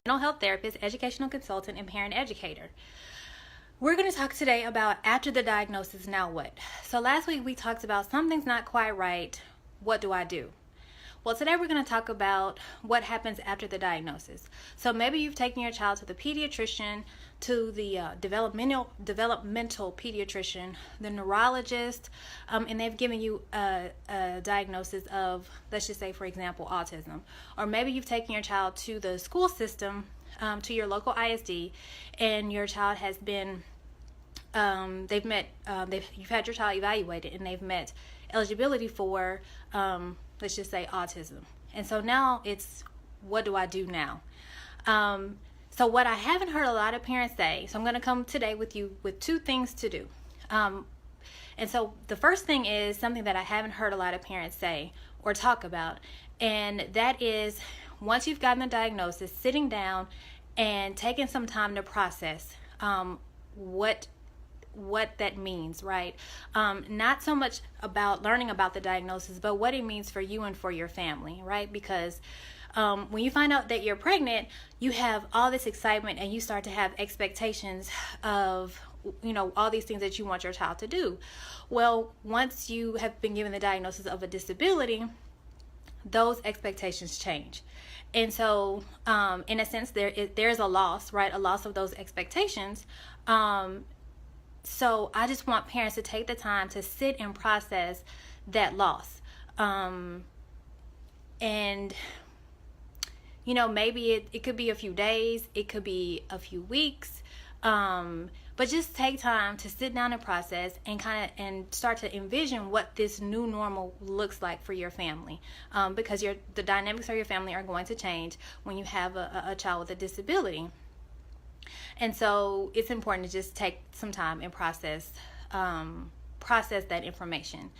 mental health therapist, educational consultant, and parent educator. We're going to talk today about after the diagnosis, now what? So last week we talked about something's not quite right, what do I do? Well, today we're going to talk about what happens after the diagnosis. So maybe you've taken your child to the pediatrician, to the developmental pediatrician, the neurologist, and they've given you a diagnosis of, let's just say, for example, autism. Or maybe you've taken your child to the school system, to your local ISD, and your child has been, you've had your child evaluated, and they've met eligibility for, let's just say, autism. And so now it's, what do I do now? So what I haven't heard a lot of parents say, so I'm going to come today with you with two things to do. And so the first thing is something that I haven't heard a lot of parents say or talk about, and that is, once you've gotten the diagnosis, sitting down and taking some time to process what that means, right? Not so much about learning about the diagnosis, but what it means for you and for your family, right? Because when you find out that you're pregnant, you have all this excitement and you start to have expectations of, all these things that you want your child to do. Well, once you have been given the diagnosis of a disability, those expectations change. And so, in a sense, there's a loss, right? A loss of those expectations. So I just want parents to take the time to sit and process that loss. And, maybe it could be a few days, it could be a few weeks, but just take time to sit down and process and start to envision what this new normal looks like for your family, because the dynamics of your family are going to change when you have a child with a disability. And so it's important to just take some time and process that information.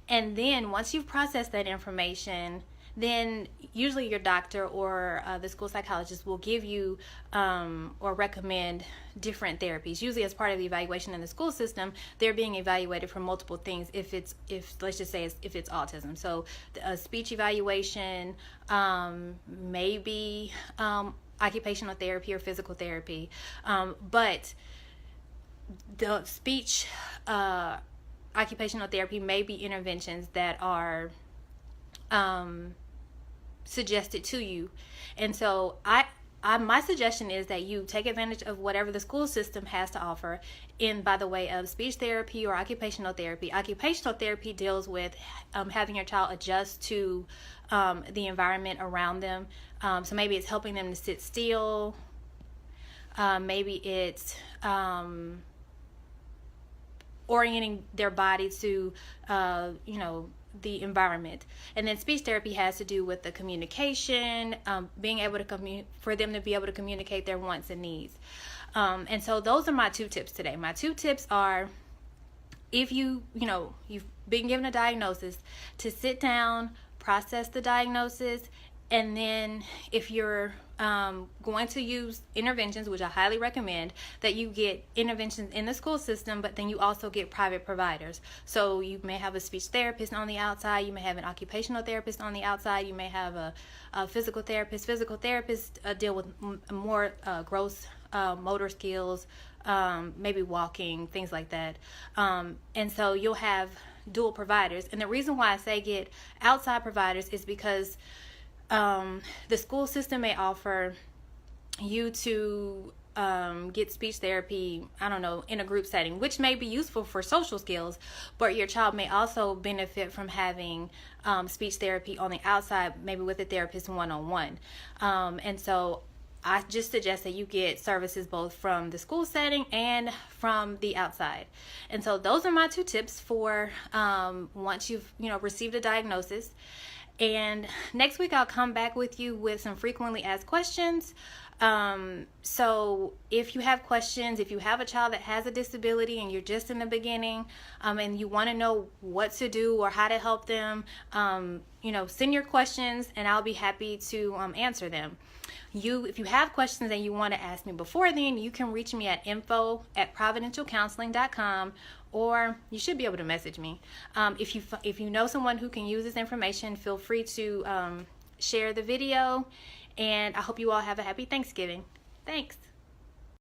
And then once you've processed that information, then usually your doctor or the school psychologist will give you or recommend different therapies. Usually as part of the evaluation in the school system, they're being evaluated for multiple things if let's just say if it's autism. So a speech evaluation, maybe occupational therapy or physical therapy, but the speech occupational therapy may be interventions that are suggested to you. And so my suggestion is that you take advantage of whatever the school system has to offer by the way of speech therapy or occupational therapy. Occupational therapy deals with having your child adjust to the environment around them. So maybe it's helping them to sit still. Maybe it's orienting their body to, the environment. And then speech therapy has to do with the communication, being able to for them to be able to communicate their wants and needs. And so those are my two tips today. My two tips are, if you've been given a diagnosis, to sit down, process the diagnosis, and then if you're going to use interventions, which I highly recommend, that you get interventions in the school system, but then you also get private providers. So you may have a speech therapist on the outside, you may have an occupational therapist on the outside, you may have a physical therapist. Physical therapists deal with more gross motor skills, maybe walking, things like that. And so you'll have dual providers. And the reason why I say get outside providers is because the school system may offer you to get speech therapy, in a group setting, which may be useful for social skills, but your child may also benefit from having speech therapy on the outside, maybe with a therapist one-on-one. And so I just suggest that you get services both from the school setting and from the outside. And so those are my two tips for once you've received a diagnosis. And next week I'll come back with you with some frequently asked questions. So if you have questions, if you have a child that has a disability and you're just in the beginning, and you want to know what to do or how to help them, send your questions and I'll be happy to answer them. If you have questions and you want to ask me before then, you can reach me at info@providentialcounseling.com, or you should be able to message me. If you know someone who can use this information, feel free to share the video And I hope you all have a happy Thanksgiving. Thanks.